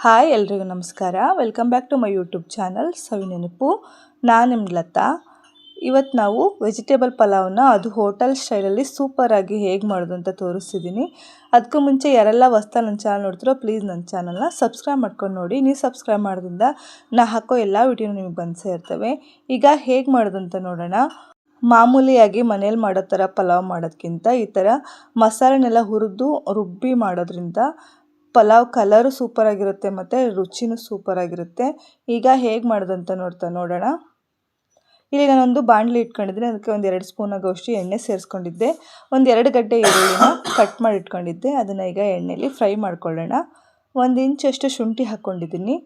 Hi ಎಲ್ರಿಗೂ ನಮಸ್ಕಾರ. Welcome back to my YouTube channel Savinenapu. ನಾನು ನಿಮ್ಮ ಲತಾ. ಇವತ್ತು ನಾವು ವೆಜಿಟೇಬಲ್ ಪಲಾವ್ನ ಅದು ಹೋಟೆಲ್ ಸ್ಟೈಲಲ್ಲಿ ಸೂಪರಾಗಿ ಹೇಗೆ ಮಾಡೋದು ಅಂತ ತೋರಿಸ್ತಿದ್ದೀನಿ. ಅದಕ್ಕೂ ಮುಂಚೆ ಯಾರೆಲ್ಲ ಹೊಸ್ದಾಗಿ ನನ್ನ ಚಾನಲ್ ನೋಡ್ತಿರೋ ಪ್ಲೀಸ್ ನನ್ನ ಚಾನಲ್ನ ಸಬ್ಸ್ಕ್ರೈಬ್ ಮಾಡ್ಕೊಂಡು ನೋಡಿ. ನೀವು ಸಬ್ಸ್ಕ್ರೈಬ್ ಮಾಡೋದ್ರಿಂದ ನಾ ಹಾಕೋ ಎಲ್ಲ ವಿಡಿಯೋನು ನಿಮಗೆ ಬಂದು ಇರ್ತವೆ. ಈಗ ಹೇಗೆ ಮಾಡೋದು ಅಂತ ನೋಡೋಣ. ಮಾಮೂಲಿಯಾಗಿ ಮನೇಲಿ ಮಾಡೋ ಥರ ಪಲಾವ್ ಮಾಡೋದಕ್ಕಿಂತ ಈ ಥರ ಮಸಾಲೆನೆಲ್ಲ ಹುರಿದು ರುಬ್ಬಿ ಮಾಡೋದ್ರಿಂದ ಪಲಾವ್ ಕಲರು ಸೂಪರಾಗಿರುತ್ತೆ ಮತ್ತು ರುಚಿನೂ ಸೂಪರಾಗಿರುತ್ತೆ. ಈಗ ಹೇಗೆ ಮಾಡೋದಂತ ನೋಡೋಣ. ಇಲ್ಲಿ ನಾನೊಂದು ಬಾಣಲಿ ಇಟ್ಕೊಂಡಿದ್ದೀನಿ. ಅದಕ್ಕೆ ಒಂದು 2 ಸ್ಪೂನ್ ಆಗೋಷ್ಟು ಎಣ್ಣೆ ಸೇರಿಸ್ಕೊಂಡಿದ್ದೆ. ಒಂದು 2 ಗಡ್ಡೆ ಈರುಳ್ಳಿನ ಕಟ್ ಮಾಡಿ ಇಟ್ಕೊಂಡಿದ್ದೆ. ಅದನ್ನು ಈಗ ಎಣ್ಣೆಯಲ್ಲಿ ಫ್ರೈ ಮಾಡ್ಕೊಳ್ಳೋಣ. 1 ಇಂಚಷ್ಟು ಶುಂಠಿ ಹಾಕ್ಕೊಂಡಿದ್ದೀನಿ.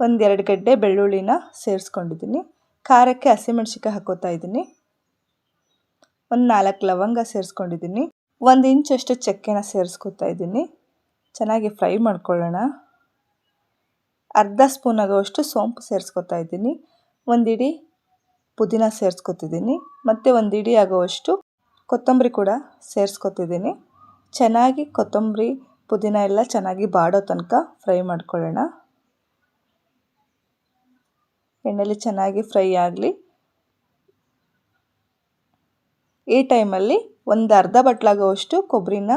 ಒಂದು 2 ಗಡ್ಡೆ ಬೆಳ್ಳುಳ್ಳಿನ ಸೇರಿಸ್ಕೊಂಡಿದ್ದೀನಿ. ಖಾರಕ್ಕೆ ಹಸಿಮೆಣ್ಸಿಕಾಯಿ ಹಾಕೋತಾ ಇದ್ದೀನಿ. ಒಂದು 4 ಲವಂಗ ಸೇರಿಸ್ಕೊಂಡಿದ್ದೀನಿ. 1 ಇಂಚಷ್ಟು ಚಕ್ಕೆನ ಸೇರಿಸ್ಕೊತಾ ಇದ್ದೀನಿ. ಚೆನ್ನಾಗಿ ಫ್ರೈ ಮಾಡ್ಕೊಳ್ಳೋಣ. ಅರ್ಧ ಸ್ಪೂನ್ ಆಗೋಷ್ಟು ಸೋಂಪು ಸೇರಿಸ್ಕೊತಾ ಇದ್ದೀನಿ. ಒಂದು ಇಡೀ ಪುದೀನ ಸೇರಿಸ್ಕೊತಿದ್ದೀನಿ ಮತ್ತು ಒಂದು ಇಡೀ ಆಗೋವಷ್ಟು ಕೊತ್ತಂಬರಿ ಕೂಡ ಸೇರಿಸ್ಕೊತಿದ್ದೀನಿ. ಚೆನ್ನಾಗಿ ಕೊತ್ತಂಬರಿ ಪುದೀನ ಎಲ್ಲ ಚೆನ್ನಾಗಿ ಬಾಡೋ ತನಕ ಫ್ರೈ ಮಾಡ್ಕೊಳ್ಳೋಣ. ಎಣ್ಣೆಲಿ ಚೆನ್ನಾಗಿ ಫ್ರೈ ಆಗಲಿ. ಈ ಟೈಮಲ್ಲಿ ಒಂದು ಅರ್ಧ ಬಟ್ಲಾಗೋವಷ್ಟು ಕೊಬ್ಬರಿನ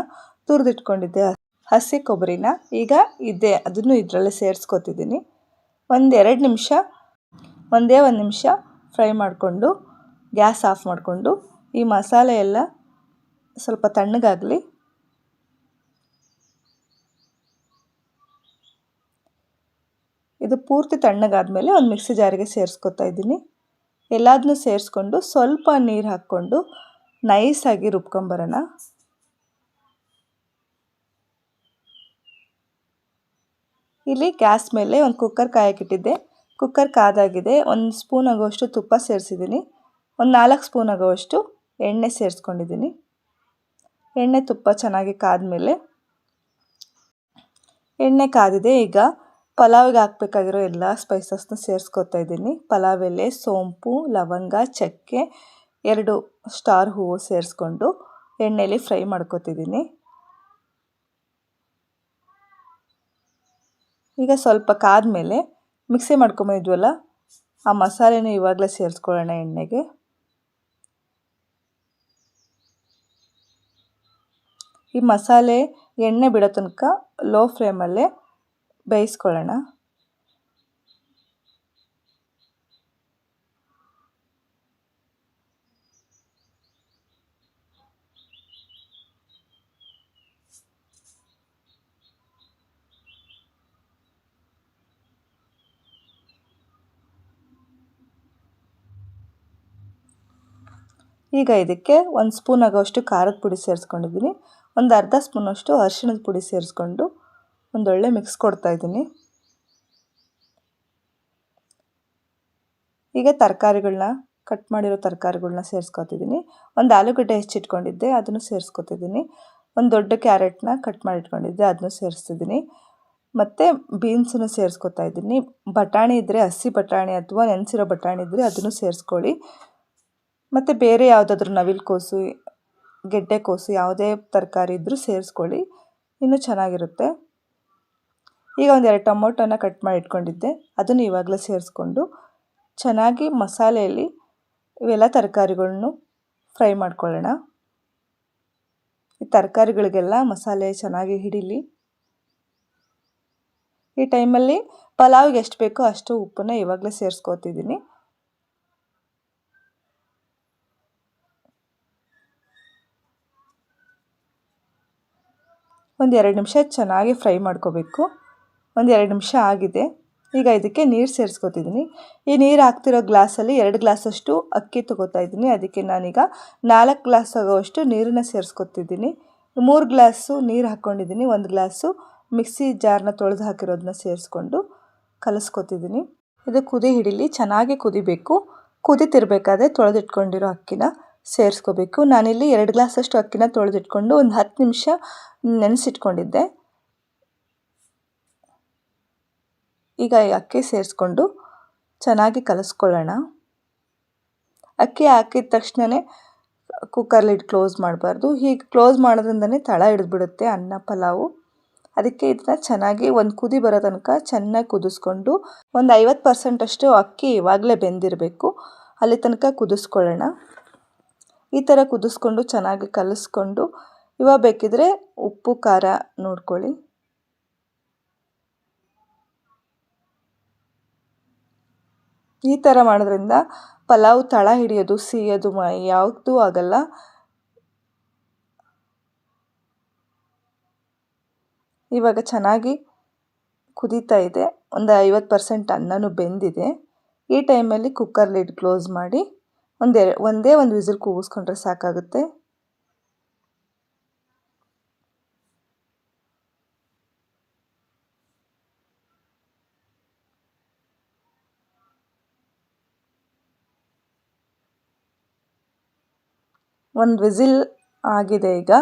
ತುರಿದಿಟ್ಕೊಂಡಿದ್ದೆ, ಹಸಿ ಕೊಬ್ಬರಿನ ಈಗ ಅದನ್ನು ಇದರಲ್ಲೇ ಸೇರಿಸ್ಕೊತಿದ್ದೀನಿ. ಒಂದೇ ಒಂದು ನಿಮಿಷ ಫ್ರೈ ಮಾಡಿಕೊಂಡು ಗ್ಯಾಸ್ ಆಫ್ ಮಾಡಿಕೊಂಡು ಈ ಮಸಾಲೆ ಎಲ್ಲ ಸ್ವಲ್ಪ ತಣ್ಣಗಾಗಲಿ. ಇದು ಪೂರ್ತಿ ತಣ್ಣಗಾದ್ಮೇಲೆ ಒಂದು ಮಿಕ್ಸಿ ಜಾರಿಗೆ ಸೇರಿಸ್ಕೊತಾ ಇದ್ದೀನಿ. ಎಲ್ಲದನ್ನೂ ಸೇರಿಸ್ಕೊಂಡು ಸ್ವಲ್ಪ ನೀರು ಹಾಕ್ಕೊಂಡು ನೈಸಾಗಿ ರುಬ್ಕೊಂಬರೋಣ. ಇಲ್ಲಿ ಗ್ಯಾಸ್ ಮೇಲೆ ಒಂದು ಕುಕ್ಕರ್ ಕಾಯಕ್ಕಿಟ್ಟಿದ್ದೆ. ಕುಕ್ಕರ್ ಕಾದಾಗಿದೆ. 1 ಸ್ಪೂನ್ ಆಗೋಷ್ಟು ತುಪ್ಪ ಸೇರಿಸಿದ್ದೀನಿ. ಒಂದು 4 ಸ್ಪೂನ್ ಆಗೋಷ್ಟು ಎಣ್ಣೆ ಸೇರಿಸ್ಕೊಂಡಿದ್ದೀನಿ. ಎಣ್ಣೆ ತುಪ್ಪ ಚೆನ್ನಾಗಿ ಕಾದ್ಮೇಲೆ ಎಣ್ಣೆ ಕಾದಿದೆ. ಈಗ ಪಲಾವಿಗೆ ಹಾಕಬೇಕಾಗಿರೋ ಎಲ್ಲ ಸ್ಪೈಸಸ್ನ ಸೇರಿಸ್ಕೊತಾ ಇದ್ದೀನಿ. ಪಲಾವ್ ಎಲೆ, ಸೋಂಪು, ಲವಂಗ, ಚಕ್ಕೆ, 2 ಸ್ಟಾರ್ ಹೂವು ಸೇರಿಸ್ಕೊಂಡು ಎಣ್ಣೆಯಲ್ಲಿ ಫ್ರೈ ಮಾಡ್ಕೊತಿದ್ದೀನಿ. ಈಗ ಸ್ವಲ್ಪ ಕಾದ್ಮೇಲೆ ಮಿಕ್ಸಿ ಮಾಡ್ಕೊಂಬಂದಿದ್ವಲ್ಲ ಆ ಮಸಾಲೆನೂ ಇವಾಗಲೇ ಸೇರಿಸ್ಕೊಳ್ಳೋಣ ಎಣ್ಣೆಗೆ. ಈ ಮಸಾಲೆ ಎಣ್ಣೆ ಬಿಡೋ ತನಕ ಲೋ ಫ್ಲೇಮಲ್ಲೇ ಬೇಯಿಸ್ಕೊಳ್ಳೋಣ. ಈಗ ಇದಕ್ಕೆ 1 ಸ್ಪೂನ್ ಆಗೋಷ್ಟು ಖಾರದ ಪುಡಿ ಸೇರಿಸ್ಕೊಂಡಿದ್ದೀನಿ. ಒಂದು ಅರ್ಧ ಸ್ಪೂನಷ್ಟು ಅರಿಶಿಣದ ಪುಡಿ ಸೇರಿಸ್ಕೊಂಡು ಒಂದೊಳ್ಳೆ ಮಿಕ್ಸ್ ಕೊಡ್ತಾ ಇದ್ದೀನಿ. ಈಗ ಕಟ್ ಮಾಡಿರೋ ತರಕಾರಿಗಳನ್ನ ಸೇರಿಸ್ಕೊತಿದ್ದೀನಿ. ಒಂದು ಆಲೂಗಡ್ಡೆ ಹೆಚ್ಚಿಟ್ಕೊಂಡಿದ್ದೆ, ಅದನ್ನು ಸೇರಿಸ್ಕೊತಿದ್ದೀನಿ. ಒಂದು ದೊಡ್ಡ ಕ್ಯಾರೆಟ್ನ ಕಟ್ ಮಾಡಿ ಇಟ್ಕೊಂಡಿದ್ದೆ, ಅದನ್ನು ಸೇರಿಸ್ತಿದ್ದೀನಿ. ಮತ್ತು ಬೀನ್ಸನ್ನು ಸೇರಿಸ್ಕೊತಾ ಇದ್ದೀನಿ. ಬಟಾಣಿ ಇದ್ದರೆ ಹಸಿ ಬಟಾಣಿ ಅಥವಾ ನೆನೆಸಿರೋ ಬಟಾಣಿ ಇದ್ದರೆ ಅದನ್ನು ಸೇರಿಸ್ಕೊಳ್ಳಿ. ಮತ್ತು ಬೇರೆ ಯಾವುದಾದ್ರೂ ನವಿಲುಕೋಸು, ಗೆಡ್ಡೆಕೋಸು ಯಾವುದೇ ತರಕಾರಿ ಇದ್ದರೂ ಸೇರಿಸ್ಕೊಳ್ಳಿ, ಇನ್ನೂ ಚೆನ್ನಾಗಿರುತ್ತೆ. ಈಗ ಒಂದು 2 ಟೊಮೊಟೊನ ಕಟ್ ಮಾಡಿ ಇಟ್ಕೊಂಡಿದ್ದೆ, ಅದನ್ನು ಇವಾಗಲೇ ಸೇರಿಸ್ಕೊಂಡು ಚೆನ್ನಾಗಿ ಮಸಾಲೆಯಲ್ಲಿ ಇವೆಲ್ಲ ತರಕಾರಿಗಳನ್ನು ಫ್ರೈ ಮಾಡ್ಕೊಳ್ಳೋಣ. ಈ ತರಕಾರಿಗಳಿಗೆಲ್ಲ ಮಸಾಲೆ ಚೆನ್ನಾಗಿ ಹಿಡೀಲಿ. ಈ ಟೈಮಲ್ಲಿ ಪಲಾವ್ಗೆ ಎಷ್ಟು ಬೇಕೋ ಅಷ್ಟು ಉಪ್ಪನ್ನು ಇವಾಗಲೇ ಸೇರಿಸ್ಕೊತಿದ್ದೀನಿ. ಒಂದು 2 ನಿಮಿಷ ಚೆನ್ನಾಗಿ ಫ್ರೈ ಮಾಡ್ಕೋಬೇಕು. ಒಂದು 2 ನಿಮಿಷ ಆಗಿದೆ. ಈಗ ಇದಕ್ಕೆ ನೀರು ಸೇರಿಸ್ಕೊತಿದ್ದೀನಿ. ಈ ನೀರು ಹಾಕ್ತಿರೋ ಗ್ಲಾಸಲ್ಲಿ 2 ಗ್ಲಾಸಷ್ಟು ಅಕ್ಕಿ ತೊಗೋತಾ ಇದ್ದೀನಿ. ಅದಕ್ಕೆ ನಾನೀಗ 4 ಗ್ಲಾಸ್ ಆಗೋವಷ್ಟು ನೀರನ್ನು ಸೇರಿಸ್ಕೊತಿದ್ದೀನಿ. 3 ಗ್ಲಾಸು ನೀರು ಹಾಕ್ಕೊಂಡಿದ್ದೀನಿ. 1 ಗ್ಲಾಸು ಮಿಕ್ಸಿ ಜಾರ್ನ ತೊಳೆದು ಹಾಕಿರೋದನ್ನ ಸೇರಿಸ್ಕೊಂಡು ಕಲಿಸ್ಕೊತಿದ್ದೀನಿ. ಇದು ಕುದಿ ಹಿಡೀಲಿ, ಚೆನ್ನಾಗಿ ಕುದಿಬೇಕು. ಕುದಿತಿರ್ಬೇಕಾದ್ರೆ ತೊಳೆದಿಟ್ಕೊಂಡಿರೋ ಅಕ್ಕಿನ ಸೇರಿಸ್ಕೋಬೇಕು. ನಾನಿಲ್ಲಿ 2 ಗ್ಲಾಸಷ್ಟು ಅಕ್ಕಿನ ತೊಳೆದಿಟ್ಕೊಂಡು ಒಂದು 10 ನಿಮಿಷ ನೆನೆಸಿಟ್ಕೊಂಡಿದ್ದೆ. ಈಗ ಈ ಅಕ್ಕಿ ಸೇರಿಸ್ಕೊಂಡು ಚೆನ್ನಾಗಿ ಕಲಿಸ್ಕೊಳ್ಳೋಣ. ಅಕ್ಕಿ ಹಾಕಿದ ತಕ್ಷಣವೇ ಕುಕ್ಕರ್ ಲಿಡ್ ಕ್ಲೋಸ್ ಮಾಡಬಾರ್ದು. ಹೀಗೆ ಕ್ಲೋಸ್ ಮಾಡೋದ್ರಿಂದನೇ ತಳ ಹಿಡಿದ್ಬಿಡುತ್ತೆ ಅನ್ನ ಪಲಾವು. ಅದಕ್ಕೆ ಇದನ್ನ ಚೆನ್ನಾಗಿ ಒಂದು ಕುದಿ ಬರೋ ತನಕ ಚೆನ್ನಾಗಿ ಕುದಿಸ್ಕೊಂಡು, ಒಂದು 50% ಅಷ್ಟು ಅಕ್ಕಿ ಇವಾಗಲೇ ಬೆಂದಿರಬೇಕು, ಅಲ್ಲಿ ತನಕ ಕುದಿಸ್ಕೊಳ್ಳೋಣ. ಈ ಥರ ಕುದಿಸ್ಕೊಂಡು ಚೆನ್ನಾಗಿ ಕಲಿಸ್ಕೊಂಡು, ಇವಾಗ ಬೇಕಿದ್ರೆ ಉಪ್ಪು ಖಾರ ನೋಡ್ಕೊಳ್ಳಿ. ಈ ಥರ ಮಾಡೋದ್ರಿಂದ ಪಲಾವ್ ತಳ ಹಿಡಿಯೋದು, ಸಿಹಿಯೋದು ಯಾವುದೂ ಆಗಲ್ಲ. ಇವಾಗ ಚೆನ್ನಾಗಿ ಕುದೀತಾ ಇದೆ, ಒಂದು 50% ಅನ್ನನೂ ಬೆಂದಿದೆ. ಈ ಟೈಮಲ್ಲಿ ಕುಕ್ಕರ್ ಲಿಡ್ ಕ್ಲೋಸ್ ಮಾಡಿ ಒಂದೇ ಒಂದು ವಿಸಿಲ್ ಕೂಗಿಸ್ಕೊಂಡ್ರೆ ಸಾಕಾಗುತ್ತೆ. ಒಂದು ವಿಸಿಲ್ ಆಗಿದೆ, ಈಗ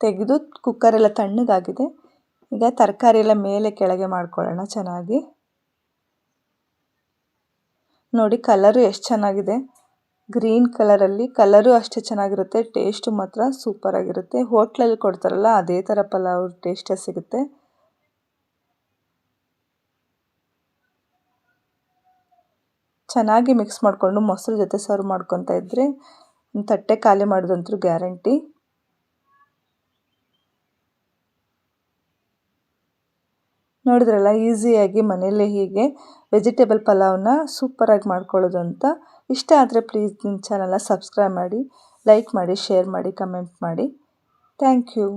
ತೆಗೆದು ಕುಕ್ಕರೆಲ್ಲ ತಣ್ಣಗಾಗಿದೆ. ಈಗ ತರಕಾರಿ ಎಲ್ಲ ಮೇಲೆ ಕೆಳಗೆ ಮಾಡ್ಕೊಳ್ಳೋಣ ಚೆನ್ನಾಗಿ. ನೋಡಿ ಕಲರು ಎಷ್ಟು ಚೆನ್ನಾಗಿದೆ, ಗ್ರೀನ್ ಕಲರಲ್ಲಿ. ಕಲರು ಅಷ್ಟೇ ಚೆನ್ನಾಗಿರುತ್ತೆ, ಟೇಸ್ಟು ಮಾತ್ರ ಸೂಪರಾಗಿರುತ್ತೆ. ಹೋಟ್ಲಲ್ಲಿ ಕೊಡ್ತಾರಲ್ಲ ಅದೇ ಥರ ಪಲಾವ್ ಟೇಸ್ಟೇ ಸಿಗುತ್ತೆ. ಚೆನ್ನಾಗಿ ಮಿಕ್ಸ್ ಮಾಡಿಕೊಂಡು ಮೊಸರು ಜೊತೆ ಸರ್ವ್ ಮಾಡ್ಕೊತಾ ಇದ್ದರೆ ಒಂದು ತಟ್ಟೆ ಖಾಲಿ ಮಾಡೋದಂತೂ ಗ್ಯಾರಂಟಿ. ನೋಡಿದ್ರಲ್ಲ, ಈಸಿಯಾಗಿ ಮನೆಯಲ್ಲೇ ಹೀಗೆ ವೆಜಿಟೇಬಲ್ ಪಲಾವ್ನ ಸೂಪರಾಗಿ ಮಾಡ್ಕೊಳ್ಳೋದು ಅಂತ. ಇಷ್ಟ ಆದರೆ ಪ್ಲೀಸ್ ನಿಮ್ಮ ಚಾನಲ್ನ ಸಬ್ಸ್ಕ್ರೈಬ್ ಮಾಡಿ, ಲೈಕ್ ಮಾಡಿ, ಶೇರ್ ಮಾಡಿ, ಕಮೆಂಟ್ ಮಾಡಿ. Thank you.